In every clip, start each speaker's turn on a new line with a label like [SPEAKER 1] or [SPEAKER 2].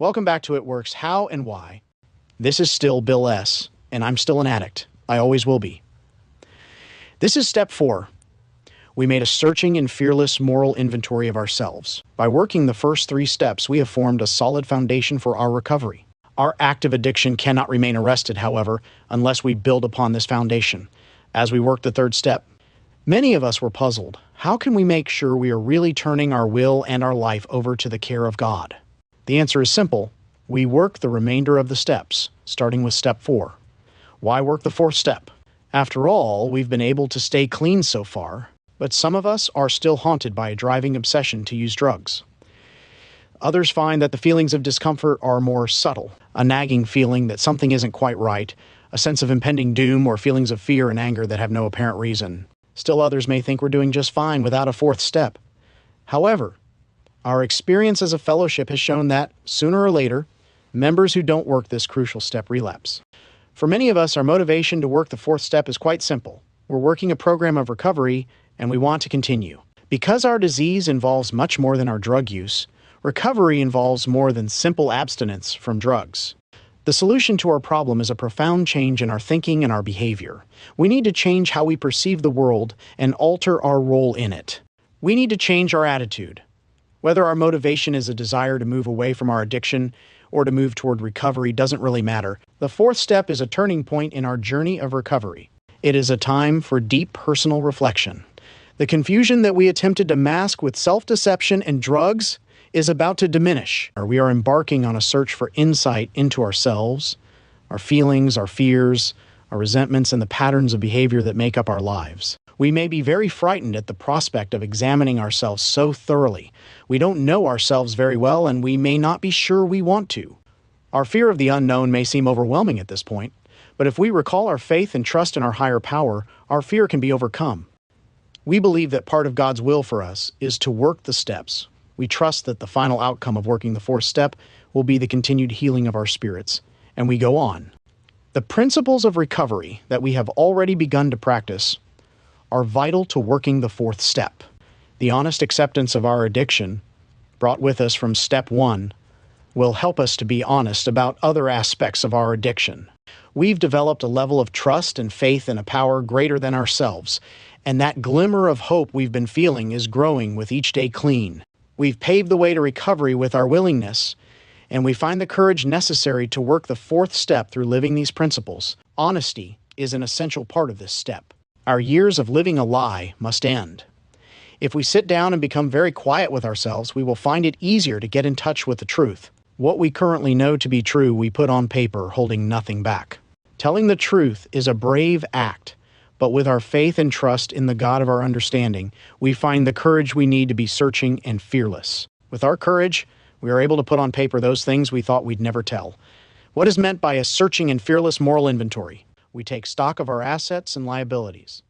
[SPEAKER 1] Welcome back to It Works How and Why. This is still Bill S., and I'm still an addict. I always will be. This is step 4. We made a searching and fearless moral inventory of ourselves. By working the first 3 steps, we have formed a solid foundation for our recovery. Our active addiction cannot remain arrested, however, unless we build upon this foundation. As we work the 3rd step, many of us were puzzled. How can we make sure we are really turning our will and our life over to the care of God? The answer is simple. We work the remainder of the steps, starting with step 4. Why work the 4th step? After all, we've been able to stay clean so far, but some of us are still haunted by a driving obsession to use drugs. Others find that the feelings of discomfort are more subtle, a nagging feeling that something isn't quite right, a sense of impending doom, or feelings of fear and anger that have no apparent reason. Still others may think we're doing just fine without a 4th step. However, our experience as a fellowship has shown that, sooner or later, members who don't work this crucial step relapse. For many of us, our motivation to work the 4th step is quite simple. We're working a program of recovery, and we want to continue. Because our disease involves much more than our drug use, recovery involves more than simple abstinence from drugs. The solution to our problem is a profound change in our thinking and our behavior. We need to change how we perceive the world and alter our role in it. We need to change our attitude. Whether our motivation is a desire to move away from our addiction or to move toward recovery doesn't really matter. The 4th step is a turning point in our journey of recovery. It is a time for deep personal reflection. The confusion that we attempted to mask with self-deception and drugs is about to diminish. We are embarking on a search for insight into ourselves, our feelings, our fears, our resentments, and the patterns of behavior that make up our lives. We may be very frightened at the prospect of examining ourselves so thoroughly. We don't know ourselves very well, and we may not be sure we want to. Our fear of the unknown may seem overwhelming at this point, but if we recall our faith and trust in our higher power, our fear can be overcome. We believe that part of God's will for us is to work the steps. We trust that the final outcome of working the 4th step will be the continued healing of our spirits, and we go on. The principles of recovery that we have already begun to practice are vital to working the 4th step. The honest acceptance of our addiction, brought with us from step 1, will help us to be honest about other aspects of our addiction. We've developed a level of trust and faith in a power greater than ourselves, and that glimmer of hope we've been feeling is growing with each day clean. We've paved the way to recovery with our willingness, and we find the courage necessary to work the 4th step through living these principles. Honesty is an essential part of this step. Our years of living a lie must end. If we sit down and become very quiet with ourselves, we will find it easier to get in touch with the truth. What we currently know to be true, we put on paper, holding nothing back. Telling the truth is a brave act, but with our faith and trust in the God of our understanding, we find the courage we need to be searching and fearless. With our courage, we are able to put on paper those things we thought we'd never tell. What is meant by a searching and fearless moral inventory? We take stock of our assets and liabilities.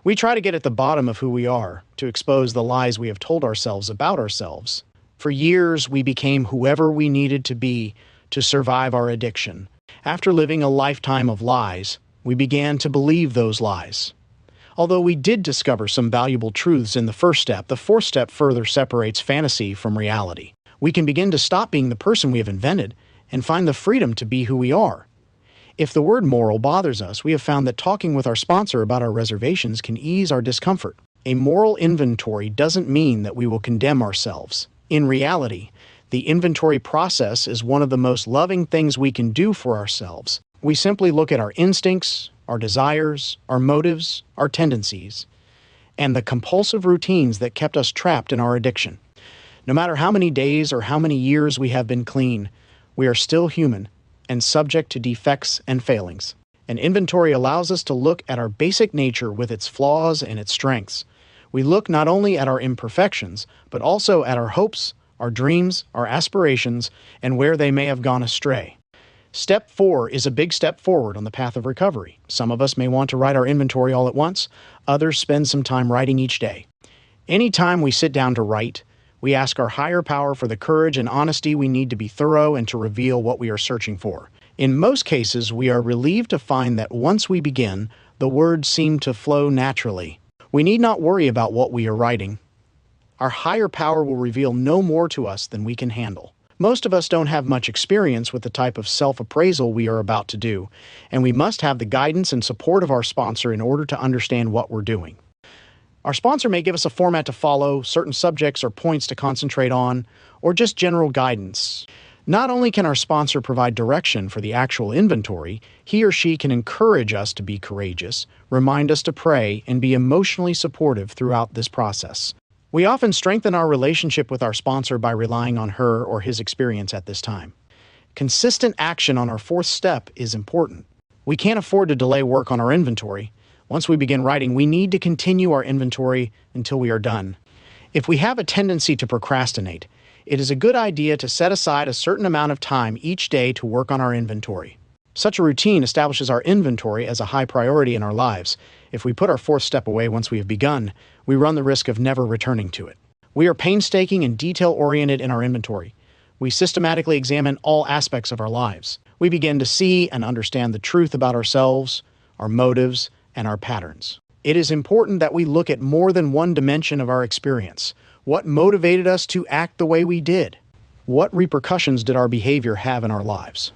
[SPEAKER 1] We try to get at the bottom of who we are, to expose the lies we have told ourselves about ourselves. For years, we became whoever we needed to be to survive our addiction. After living a lifetime of lies, we began to believe those lies. Although we did discover some valuable truths in the 1st step, the 4th step further separates fantasy from reality. We can begin to stop being the person we have invented and find the freedom to be who we are. If the word moral bothers us, we have found that talking with our sponsor about our reservations can ease our discomfort. A moral inventory doesn't mean that we will condemn ourselves. In reality, the inventory process is one of the most loving things we can do for ourselves. We simply look at our instincts, our desires, our motives, our tendencies, and the compulsive routines that kept us trapped in our addiction. No matter how many days or how many years we have been clean, we are still human and subject to defects and failings. An inventory allows us to look at our basic nature with its flaws and its strengths. We look not only at our imperfections, but also at our hopes, our dreams, our aspirations, and where they may have gone astray. Step 4 is a big step forward on the path of recovery. Some of us may want to write our inventory all at once. Others spend some time writing each day. Anytime we sit down to write, we ask our higher power for the courage and honesty we need to be thorough and to reveal what we are searching for. In most cases, we are relieved to find that once we begin, the words seem to flow naturally. We need not worry about what we are writing. Our higher power will reveal no more to us than we can handle. Most of us don't have much experience with the type of self-appraisal we are about to do, and we must have the guidance and support of our sponsor in order to understand what we're doing. Our sponsor may give us a format to follow, certain subjects or points to concentrate on, or just general guidance. Not only can our sponsor provide direction for the actual inventory, he or she can encourage us to be courageous, remind us to pray, and be emotionally supportive throughout this process. We often strengthen our relationship with our sponsor by relying on her or his experience at this time. Consistent action on our fourth step is important. We can't afford to delay work on our inventory. Once we begin writing, we need to continue our inventory until we are done. If we have a tendency to procrastinate, it is a good idea to set aside a certain amount of time each day to work on our inventory. Such a routine establishes our inventory as a high priority in our lives. If we put our fourth step away once we have begun, we run the risk of never returning to it. We are painstaking and detail-oriented in our inventory. We systematically examine all aspects of our lives. We begin to see and understand the truth about ourselves, our motives, and our patterns. It is important that we look at more than one dimension of our experience. What motivated us to act the way we did? What repercussions did our behavior have in our lives?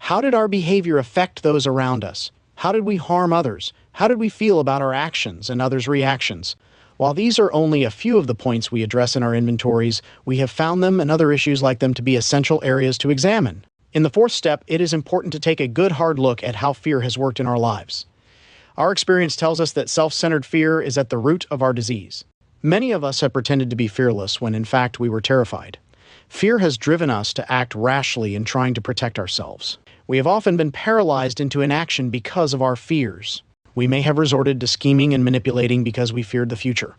[SPEAKER 1] How did our behavior affect those around us? How did we harm others? How did we feel about our actions and others' reactions? While these are only a few of the points we address in our inventories, we have found them and other issues like them to be essential areas to examine. In the fourth step, it is important to take a good hard look at how fear has worked in our lives. Our experience tells us that self-centered fear is at the root of our disease. Many of us have pretended to be fearless when in fact we were terrified. Fear has driven us to act rashly in trying to protect ourselves. We have often been paralyzed into inaction because of our fears. We may have resorted to scheming and manipulating because we feared the future.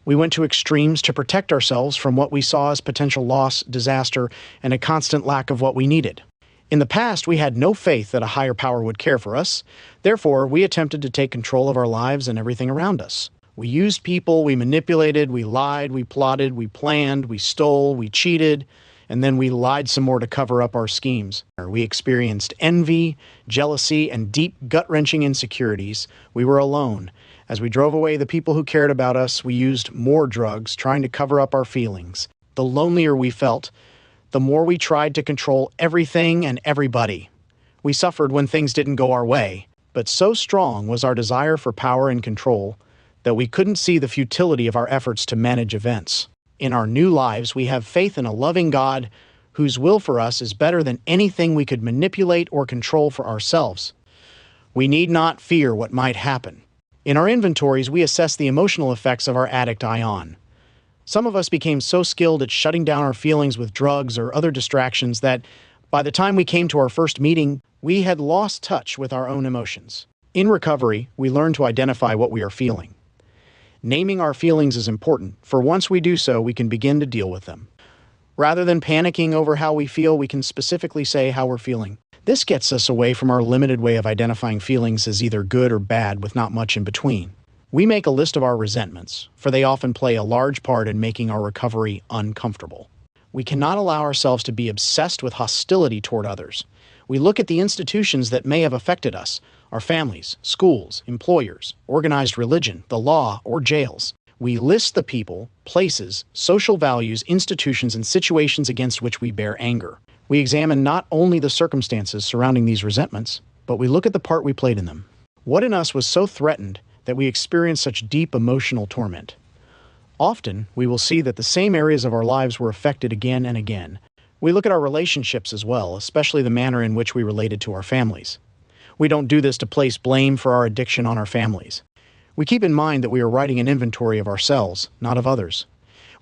[SPEAKER 1] We went to extremes to protect ourselves from what we saw as potential loss, disaster, and a constant lack of what we needed. In the past, we had no faith that a higher power would care for us. Therefore, we attempted to take control of our lives and everything around us. We used people, we manipulated, we lied, we plotted, we planned, we stole, we cheated, and then we lied some more to cover up our schemes. We experienced envy, jealousy, and deep gut-wrenching insecurities. We were alone. As we drove away the people who cared about us, we used more drugs, trying to cover up our feelings. The lonelier we felt, the more we tried to control everything and everybody. We suffered when things didn't go our way, but so strong was our desire for power and control that we couldn't see the futility of our efforts to manage events. In our new lives, we have faith in a loving God whose will for us is better than anything we could manipulate or control for ourselves. We need not fear what might happen. In our inventories, we assess the emotional effects of our addict ion. Some of us became so skilled at shutting down our feelings with drugs or other distractions that by the time we came to our first meeting, we had lost touch with our own emotions. In recovery, we learn to identify what we are feeling. Naming our feelings is important, for once we do so, we can begin to deal with them. Rather than panicking over how we feel, we can specifically say how we're feeling. This gets us away from our limited way of identifying feelings as either good or bad with not much in between. We make a list of our resentments, for they often play a large part in making our recovery uncomfortable. We cannot allow ourselves to be obsessed with hostility toward others. We look at the institutions that may have affected us, our families, schools, employers, organized religion, the law, or jails. We list the people, places, social values, institutions, and situations against which we bear anger. We examine not only the circumstances surrounding these resentments, but we look at the part we played in them. What in us was so threatened that we experienced such deep emotional torment? Often, we will see that the same areas of our lives were affected again and again. We look at our relationships as well, especially the manner in which we related to our families. We don't do this to place blame for our addiction on our families. We keep in mind that we are writing an inventory of ourselves, not of others.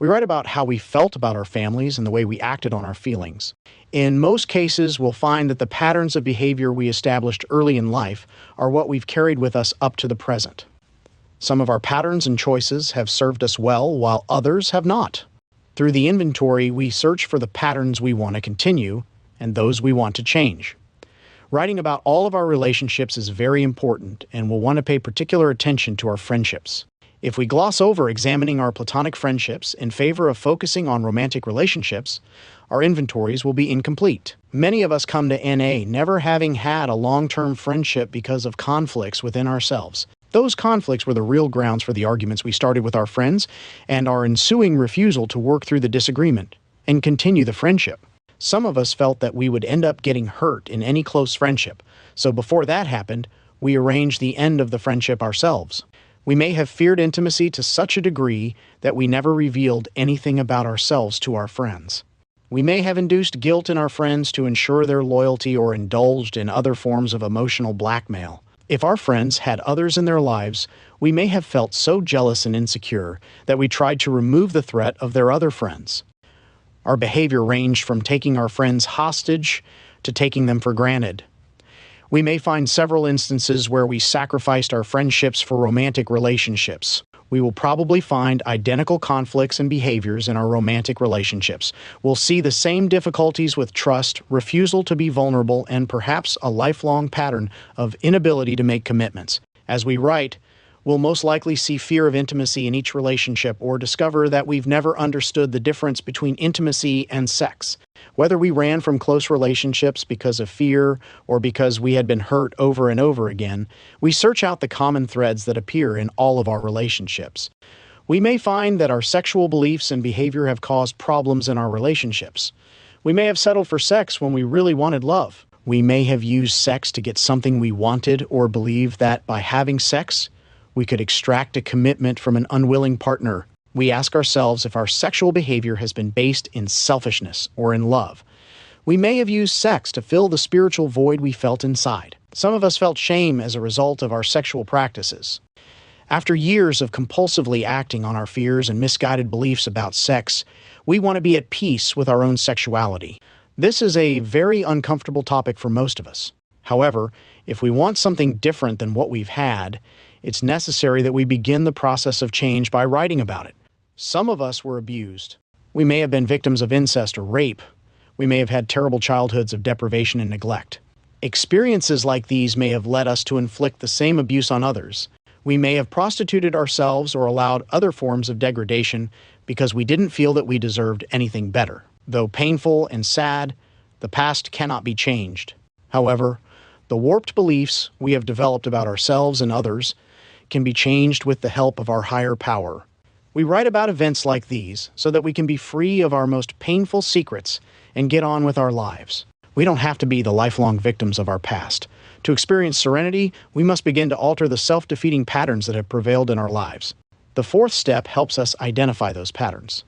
[SPEAKER 1] We write about how we felt about our families and the way we acted on our feelings. In most cases, we'll find that the patterns of behavior we established early in life are what we've carried with us up to the present. Some of our patterns and choices have served us well, while others have not. Through the inventory, we search for the patterns we want to continue and those we want to change. Writing about all of our relationships is very important, and we'll want to pay particular attention to our friendships. If we gloss over examining our platonic friendships in favor of focusing on romantic relationships, our inventories will be incomplete. Many of us come to NA never having had a long-term friendship because of conflicts within ourselves. Those conflicts were the real grounds for the arguments we started with our friends and our ensuing refusal to work through the disagreement and continue the friendship. Some of us felt that we would end up getting hurt in any close friendship, so before that happened, we arranged the end of the friendship ourselves. We may have feared intimacy to such a degree that we never revealed anything about ourselves to our friends. We may have induced guilt in our friends to ensure their loyalty or indulged in other forms of emotional blackmail. If our friends had others in their lives, we may have felt so jealous and insecure that we tried to remove the threat of their other friends. Our behavior ranged from taking our friends hostage to taking them for granted. We may find several instances where we sacrificed our friendships for romantic relationships. We will probably find identical conflicts and behaviors in our romantic relationships. We'll see the same difficulties with trust, refusal to be vulnerable, and perhaps a lifelong pattern of inability to make commitments. As we write, we'll most likely see fear of intimacy in each relationship or discover that we've never understood the difference between intimacy and sex. Whether we ran from close relationships because of fear or because we had been hurt over and over again, we search out the common threads that appear in all of our relationships. We may find that our sexual beliefs and behavior have caused problems in our relationships. We may have settled for sex when we really wanted love. We may have used sex to get something we wanted or believed that by having sex, we could extract a commitment from an unwilling partner. We ask ourselves if our sexual behavior has been based in selfishness or in love. We may have used sex to fill the spiritual void we felt inside. Some of us felt shame as a result of our sexual practices. After years of compulsively acting on our fears and misguided beliefs about sex, we want to be at peace with our own sexuality. This is a very uncomfortable topic for most of us. However, if we want something different than what we've had, it's necessary that we begin the process of change by writing about it. Some of us were abused. We may have been victims of incest or rape. We may have had terrible childhoods of deprivation and neglect. Experiences like these may have led us to inflict the same abuse on others. We may have prostituted ourselves or allowed other forms of degradation because we didn't feel that we deserved anything better. Though painful and sad, the past cannot be changed. However, the warped beliefs we have developed about ourselves and others can be changed with the help of our higher power. We write about events like these so that we can be free of our most painful secrets and get on with our lives. We don't have to be the lifelong victims of our past. To experience serenity, we must begin to alter the self-defeating patterns that have prevailed in our lives. The fourth step helps us identify those patterns.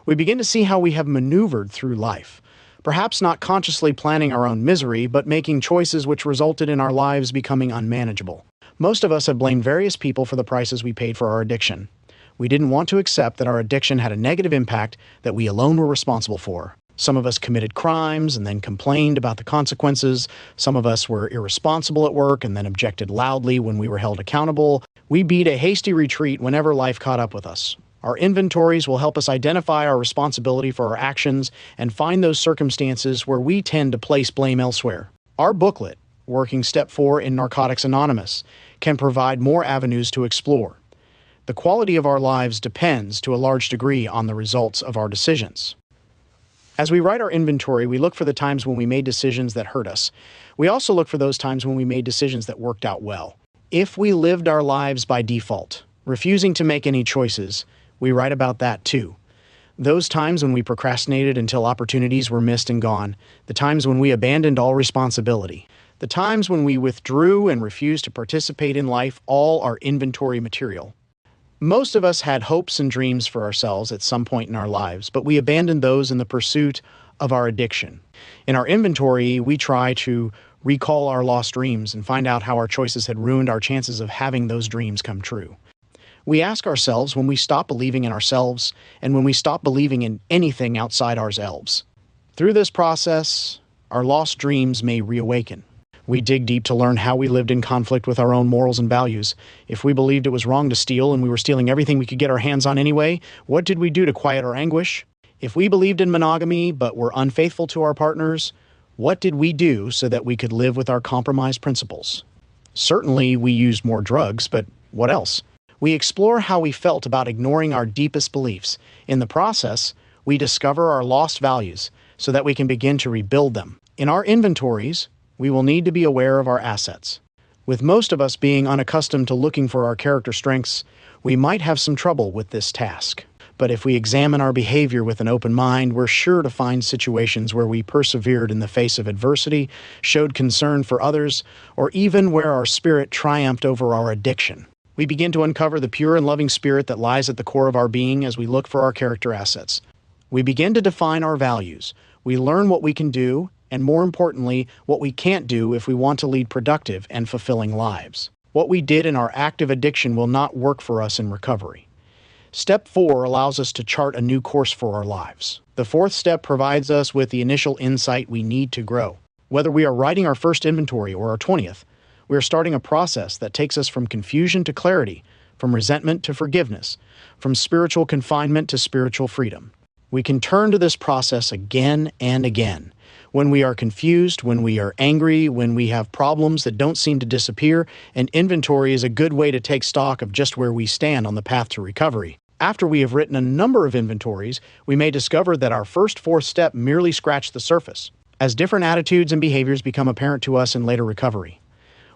[SPEAKER 1] We begin to see how we have maneuvered through life, perhaps not consciously planning our own misery, but making choices which resulted in our lives becoming unmanageable. Most of us have blamed various people for the prices we paid for our addiction. We didn't want to accept that our addiction had a negative impact that we alone were responsible for. Some of us committed crimes and then complained about the consequences. Some of us were irresponsible at work and then objected loudly when we were held accountable. We beat a hasty retreat whenever life caught up with us. Our inventories will help us identify our responsibility for our actions and find those circumstances where we tend to place blame elsewhere. Our booklet, Working Step 4 in Narcotics Anonymous, can provide more avenues to explore. The quality of our lives depends to a large degree on the results of our decisions. As we write our inventory, we look for the times when we made decisions that hurt us. We also look for those times when we made decisions that worked out well. If we lived our lives by default, refusing to make any choices, we write about that too. Those times when we procrastinated until opportunities were missed and gone, the times when we abandoned all responsibility, the times when we withdrew and refused to participate in life, all are inventory material. Most of us had hopes and dreams for ourselves at some point in our lives, but we abandoned those in the pursuit of our addiction. In our inventory, we try to recall our lost dreams and find out how our choices had ruined our chances of having those dreams come true. We ask ourselves when we stop believing in ourselves and when we stop believing in anything outside ourselves. Through this process, our lost dreams may reawaken. We dig deep to learn how we lived in conflict with our own morals and values. If we believed it was wrong to steal and we were stealing everything we could get our hands on anyway, what did we do to quiet our anguish? If we believed in monogamy but were unfaithful to our partners, what did we do so that we could live with our compromised principles? Certainly, we used more drugs, but what else? We explore how we felt about ignoring our deepest beliefs. In the process, we discover our lost values so that we can begin to rebuild them. In our inventories, we will need to be aware of our assets. With most of us being unaccustomed to looking for our character strengths, we might have some trouble with this task. But if we examine our behavior with an open mind, we're sure to find situations where we persevered in the face of adversity, showed concern for others, or even where our spirit triumphed over our addiction. We begin to uncover the pure and loving spirit that lies at the core of our being as we look for our character assets. We begin to define our values. We learn what we can do, and more importantly, what we can't do if we want to lead productive and fulfilling lives. What we did in our active addiction will not work for us in recovery. Step 4 allows us to chart a new course for our lives. The fourth step provides us with the initial insight we need to grow. Whether we are writing our first inventory or our 20th, we are starting a process that takes us from confusion to clarity, from resentment to forgiveness, from spiritual confinement to spiritual freedom. We can turn to this process again and again. When we are confused, when we are angry, when we have problems that don't seem to disappear, an inventory is a good way to take stock of just where we stand on the path to recovery. After we have written a number of inventories, we may discover that our fourth step merely scratched the surface. As different attitudes and behaviors become apparent to us in later recovery,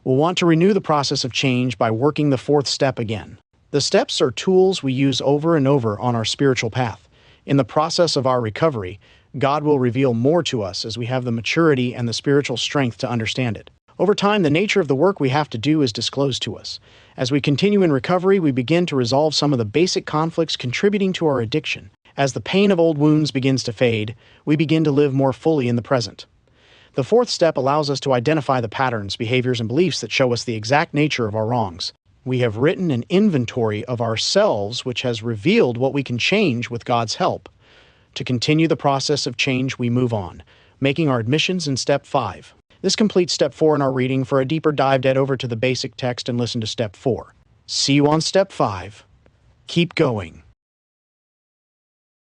[SPEAKER 1] we'll want to renew the process of change by working the fourth step again. The steps are tools we use over and over on our spiritual path. In the process of our recovery, God will reveal more to us as we have the maturity and the spiritual strength to understand it. Over time, the nature of the work we have to do is disclosed to us. As we continue in recovery, we begin to resolve some of the basic conflicts contributing to our addiction. As the pain of old wounds begins to fade, we begin to live more fully in the present. The fourth step allows us to identify the patterns, behaviors, and beliefs that show us the exact nature of our wrongs. We have written an inventory of ourselves which has revealed what we can change with God's help. To continue the process of change, we move on, making our admissions in Step 5. This completes Step 4 in our reading. For a deeper dive, head over to the basic text and listen to Step 4. See you on Step 5. Keep going.